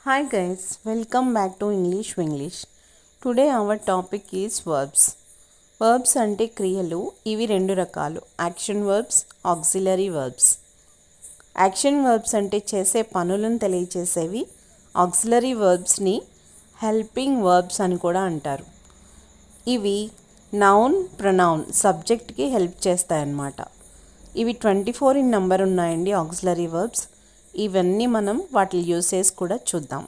Hi guys, welcome back to English Winglish. Today our topic is verbs. Verbs అంటే క్రియలు. ఇవి రెండు రకాలు, action verbs, auxiliary verbs. Action verbs అంటే చేసే పనులను తెలియచేసేవి. ఆక్సిలరీ వర్బ్స్ని హెల్పింగ్ వర్బ్స్ అని కూడా అంటారు. ఇవి నౌన్, ప్రొనౌన్, సబ్జెక్ట్కి హెల్ప్ చేస్తాయన్నమాట. ఇవి 24 ఇన్ నెంబర్ ఉన్నాయండి ఆక్సిలరీ వర్బ్స్. ఇవన్నీ మనం వాటి యూసేజ్ కూడా చూద్దాం.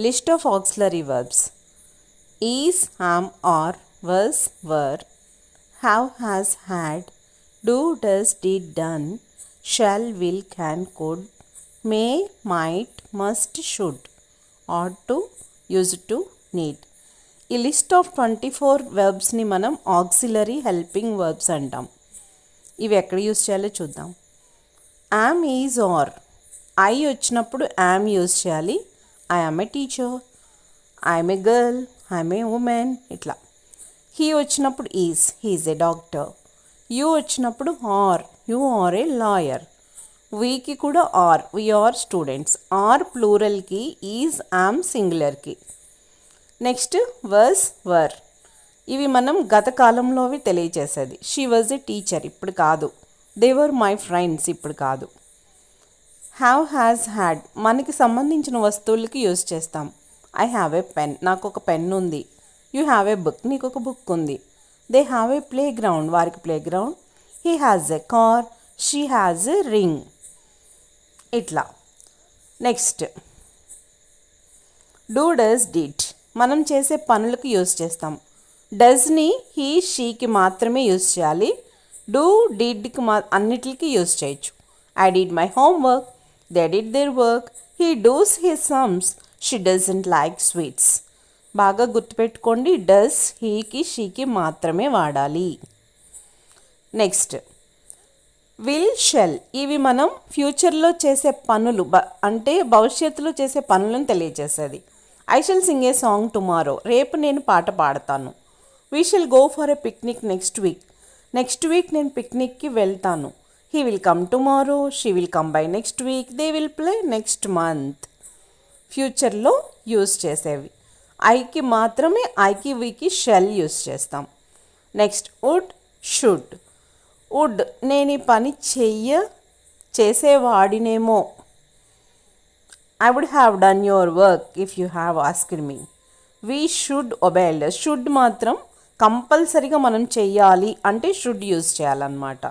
List of auxiliary verbs: is, am, are, was, were, have, has, had, do, does, did, done, shall, will, can, could, may, might, must, should, ought to, used to, need. ఈ list of 24 వర్బ్స్ని మనం auxiliary helping verbs అంటాం. ఇవి ఎక్కడ use చేయాలో చూద్దాం. am, is, are. I వచ్చినప్పుడు am use చేయాలి. I am a teacher, I am a girl, I am a woman, ఇట్లా. హీ వచ్చినప్పుడు is, he is a doctor. You వచ్చినప్పుడు are, you are a lawyer. వీకి కూడా are, we are students. Are ప్లూరల్కి, is, am సింగులర్కి. Next was, were. ఇవి మనం గత కాలంలోవి తెలియచేసేది. షీ వాజ్ ఏ టీచర్, ఇప్పుడు కాదు. దే వర్ మై ఫ్రెండ్స్, ఇప్పుడు కాదు. హ్యావ్, హ్యాజ్, హ్యాడ్ మనకి సంబంధించిన వస్తువులకి యూజ్ చేస్తాం. ఐ హ్యావ్ ఏ పెన్, నాకు ఒక పెన్ ఉంది. యూ హ్యావ్ ఏ బుక్, నీకు ఒక బుక్ ఉంది. They have a playground, వారికి playground. He has a car, she has a ring, ఇట్లా. నెక్స్ట్ డూ, డస్, డిడ్ మనం చేసే పనులకు యూజ్ చేస్తాం. డస్ని హీ, షీకి మాత్రమే యూజ్ చేయాలి. డూ, డిడ్కి అన్నిటికి యూజ్ చేయొచ్చు. I did my homework, they did their work, he does his sums, she doesn't like sweets. బాగా గుర్తుపెట్టుకోండి, డస్ హీకి, షీకి మాత్రమే వాడాలి. నెక్స్ట్ విల్, షెల్ ఇవి మనం ఫ్యూచర్లో చేసే పనులు, అంటే భవిష్యత్తులో చేసే పనులను తెలియజేసేది. I shall Singh A song tomorrow, రేపు నేను పాట పాడతాను. We shall go for a picnic next week, next week నేను పిక్నిక్కి వెళ్తాను. He will come tomorrow, she will come by next week, they will play next month. ఫ్యూచర్లో యూజ్ చేసేవి. ఐకి మాత్రమే, ఐకి, వీకి షెల్ యూజ్ చేస్తాం. Next would, should. వుడ్ నేను ఈ పని చేసేవాడినేమో. I would have done your work if you have asked me. We should obey elders. Should మాత్రం కంపల్సరీగా మనం చెయ్యాలి అంటే షుడ్ యూజ్ చేయాలన్నమాట.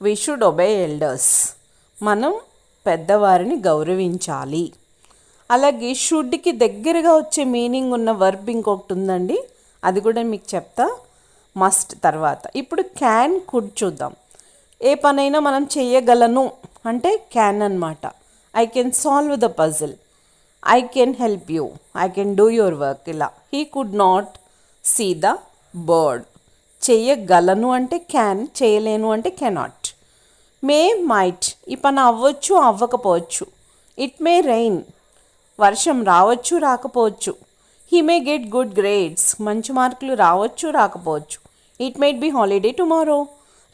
వీ షుడ్ ఒబే ఎల్డర్స్, మనం పెద్దవారిని గౌరవించాలి. అలాగే షుడ్కి దగ్గరగా వచ్చే మీనింగ్ ఉన్న వర్బ్ ఇంకొకటి ఉందండి, అది కూడా మీకు చెప్తా మస్ట్ తర్వాత. ఇప్పుడు క్యాన్, కుడ్ చూద్దాం. ఏ పనైనా మనం చేయగలను అంటే క్యాన్ అన్నమాట. I can solve the puzzle, I can help you, I can do your work, ఇలా. He could not see the bird. చేయగలను అంటే క్యాన్, చేయలేను అంటే కెనాట్. మే, మైట్ ఈ పని అవ్వచ్చు, అవ్వకపోవచ్చు. ఇట్ మే రెయిన్ వర్షం రావచ్చు, రాకపోవచ్చు. He may get good grades మంచి మార్కులు రావచ్చు, రాకపోవచ్చు. It might be holiday tomorrow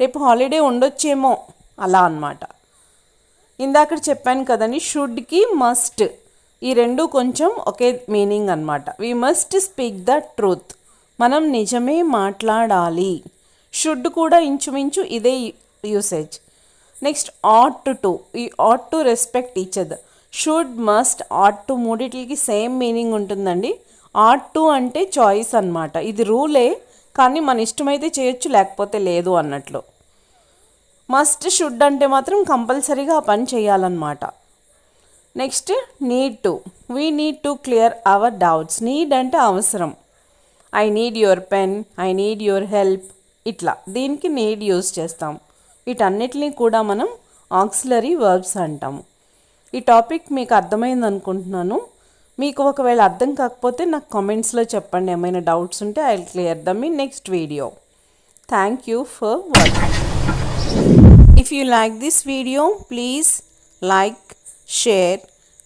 రేపు హాలిడే ఉండొచ్చేమో, అలా అన్నమాట. ఇందాక చెప్పాను కదండి, షుడ్కి మస్ట్ ఈ రెండు కొంచెం ఒకే మీనింగ్ అన్నమాట. We must speak the truth, మనం నిజమే మాట్లాడాలి. షుడ్ కూడా ఇంచుమించు ఇదే usage. Next ought to, we ought to respect each other. Should, must, ought to మూడిటికి సేమ్ మీనింగ్ ఉంటుందండి. ఆట్ టు అంటే చాయిస్ అన్నమాట, ఇది రూలే, కానీ మన ఇష్టమైతే చేయొచ్చు, లేకపోతే లేదు అన్నట్లు. మస్ట్, షుడ్ అంటే మాత్రం కంపల్సరీగా ఆ పని చేయాలన్నమాట. Next need to, we need to clear our doubts. Need అంటే అవసరం. I need your pen, I need your help, ఇట్లా. దీనికి నీడ్ యూజ్ చేస్తాం. వీటన్నిటిని కూడా మనం ఆక్సిలరీ వర్బ్స్ అంటాము. ఈ టాపిక్ మీకు అర్థమైంది అనుకుంటున్నాను. మీకు ఒకవేళ అర్థం కాకపోతే నాకు కామెంట్స్లో చెప్పండి. ఏమైనా డౌట్స్ ఉంటే I will clear them in next video. Thank you for watching. If you like this video please like, share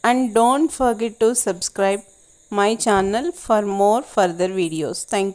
and don't forget to subscribe my channel for more further videos. Thank you.